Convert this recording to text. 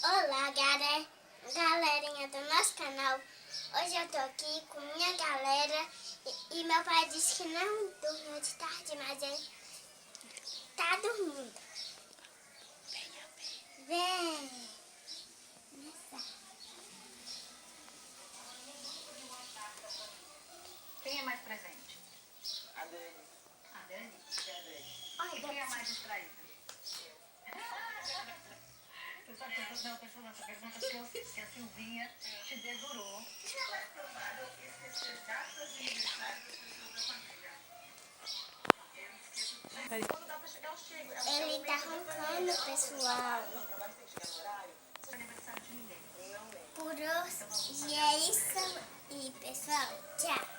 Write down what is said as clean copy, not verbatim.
Olá, galerinha do nosso canal. Hoje eu tô aqui com minha galera e meu pai disse que não dormiu de tarde, mas ele tá dormindo. Vem. Quem é mais presente? A Dani. A Dani? Olha, E quem é mais distraída? Você sabe que eu estou pensando nessa pergunta se a Silvinha te dedurou. É provável esquecer datas de aniversário das pessoas da família. Eu esqueço de... Quando dá pra chegar, eu chego. ele tá roncando, pessoal. O trabalho tem que chegar no horário? Não é aniversário de ninguém. Não lembro. Por hoje é isso. E pessoal, tchau.